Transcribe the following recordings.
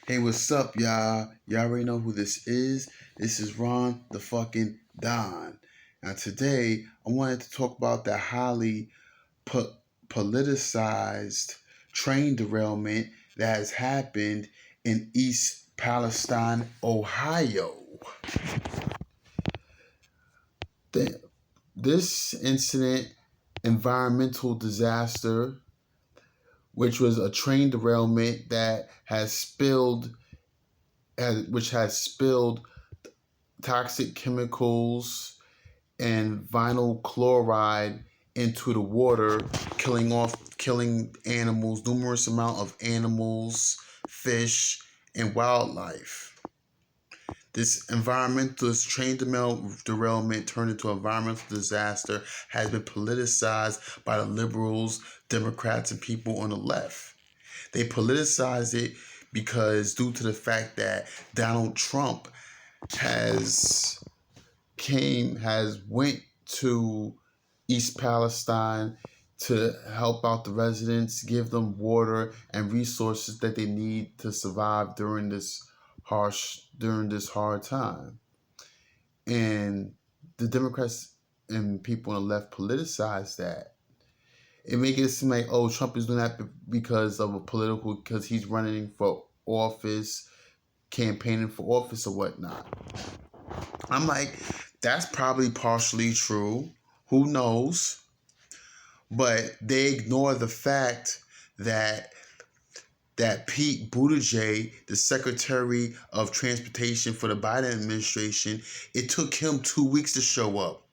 Hey, what's up, y'all? Y'all already know who this is. This is Ron the fucking Don. Now, today, I wanted to talk about the highly po- politicized train derailment that has happened in East Palestine, Ohio. This incident, environmental disaster, which was a train derailment that which has spilled toxic chemicals and vinyl chloride into the water, killing animals, numerous amount of animals, fish, and wildlife. This environmentalist train derailment turned into an environmental disaster has been politicized by the liberals, Democrats, and people on the left. They politicize it because due to the fact that Donald Trump has went to East Palestine to help out the residents, give them water and resources that they need to survive during this hard time. And the Democrats and people on the left politicize that. It makes it seem like, oh, Trump is doing that because he's running for office, campaigning for office or whatnot. I'm like, that's probably partially true. Who knows? But they ignore the fact that Pete Buttigieg, the Secretary of Transportation for the Biden administration, it took him 2 weeks to show up.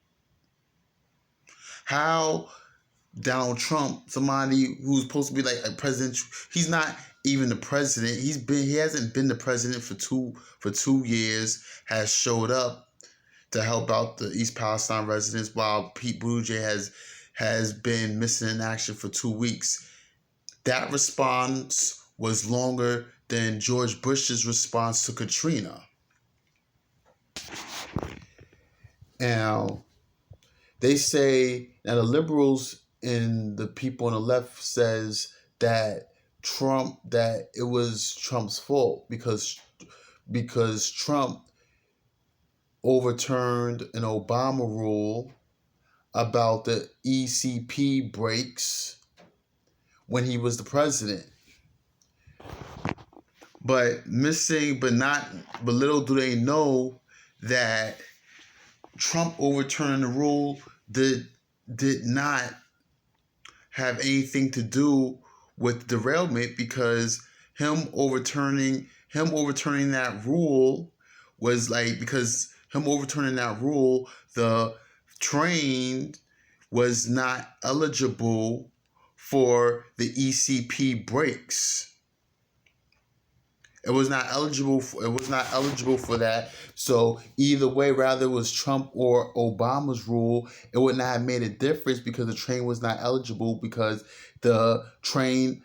How Donald Trump, somebody who's supposed to be like a president, he's not even the president. He hasn't been the president for 2 years, has showed up to help out the East Palestine residents while Pete Buttigieg has been missing in action for 2 weeks. That response was longer than George Bush's response to Katrina. Now, they say that the liberals and the people on the left says that it was Trump's fault because Trump overturned an Obama rule about the ECP breaks when he was the president. But little do they know that Trump overturning the rule did not have anything to do with derailment, because him overturning that rule was like, because him overturning that rule, the train was not eligible for the ECP breaks. It was not eligible for that. So either way, rather it was Trump or Obama's rule, it would not have made a difference because the train was not eligible because the train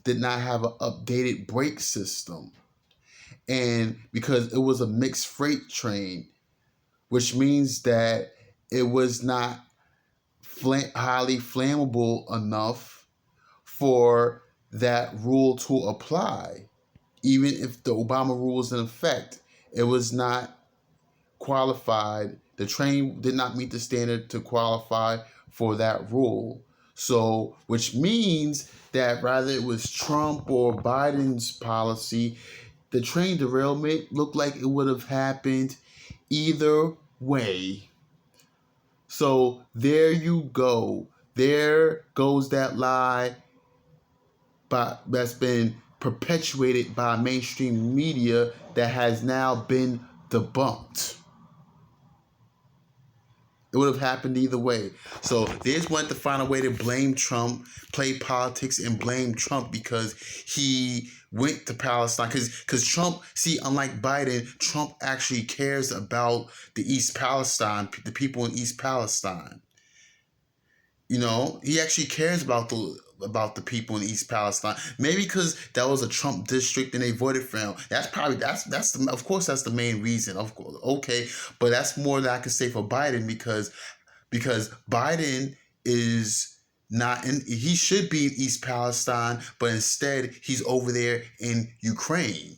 did not have an updated brake system. And because it was a mixed freight train, which means that it was not highly flammable enough for that rule to apply. Even if the Obama rule was in effect, it was not qualified. The train did not meet the standard to qualify for that rule. So, which means that rather it was Trump or Biden's policy, the train derailment looked like it would have happened either way. So there you go. There goes that lie that's been perpetuated by mainstream media that has now been debunked. It would have happened either way. So they just wanted to find a way to blame Trump, play politics and blame Trump because he went to Palestine. Because Trump, see, unlike Biden, Trump actually cares about the East Palestine, the people in East Palestine. You know, he actually cares about the people in East Palestine. Maybe because that was a Trump district and they voted for him. Of course that's the main reason. Of course, okay, but that's more than I could say for Biden because Biden is not in. He should be in East Palestine, but instead he's over there in Ukraine.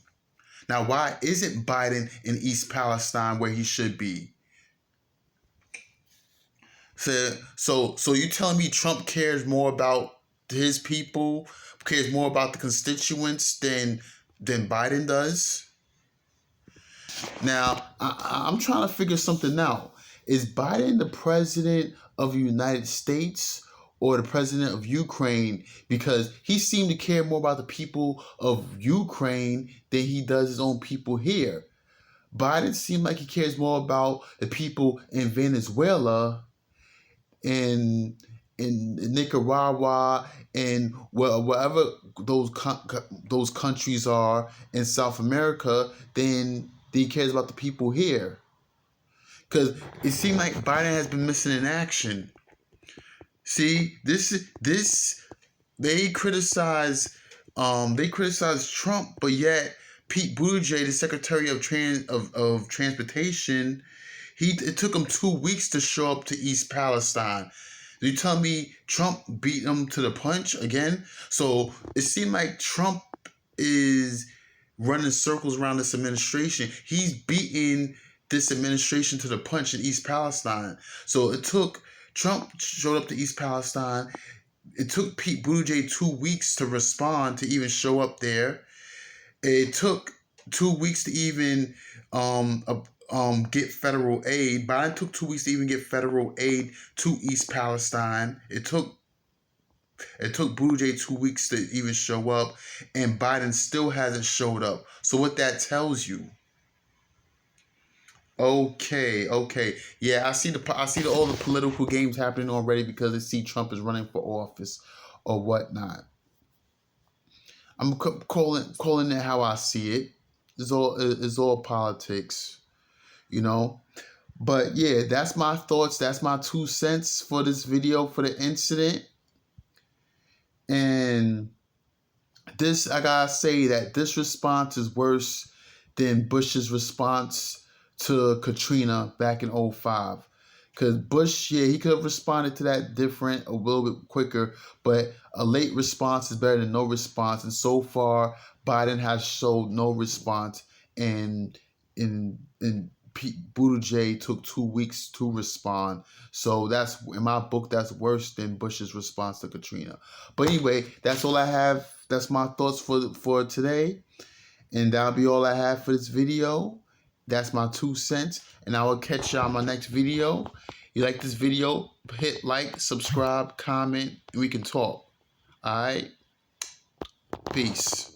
Now, why isn't Biden in East Palestine where he should be? So you telling me Trump cares more about his people, cares more about the constituents than Biden does? Now, I'm trying to figure something out. Is Biden the president of the United States or the president of Ukraine? Because he seemed to care more about the people of Ukraine than he does his own people here. Biden seemed like he cares more about the people in Venezuela and in Nicaragua and wherever those countries are in South America than he cares about the people here. Because it seemed like Biden has been missing in action. See, this they criticize Trump, but yet Pete Buttigieg, the Secretary of Transportation, it took him 2 weeks to show up to East Palestine. You tell me Trump beat him to the punch again? So it seemed like Trump is running circles around this administration. He's beating this administration to the punch in East Palestine. So Trump showed up to East Palestine. It took Pete Buttigieg 2 weeks to respond to even show up there. It took 2 weeks to even get federal aid. Biden took 2 weeks to even get federal aid to East Palestine. It took Buttigieg 2 weeks to even show up, and Biden still hasn't showed up. So what that tells you? Okay. Yeah, I see all the political games happening already because they see Trump is running for office or whatnot. I'm calling it how I see it. It's all politics, you know. But yeah, that's my thoughts. That's my 2 cents for this video for the incident. And this, I gotta say that this response is worse than Bush's response to Katrina back in 2005. Because Bush, yeah, he could have responded to that different, a little bit quicker, but a late response is better than no response. And so far, Biden has showed no response, and Pete Buttigieg took 2 weeks to respond. So that's, in my book, that's worse than Bush's response to Katrina. But anyway, that's all I have. That's my thoughts for today. And that'll be all I have for this video. That's my 2 cents. And I will catch y'all on my next video. You like this video? Hit like, subscribe, comment, and we can talk. All right? Peace.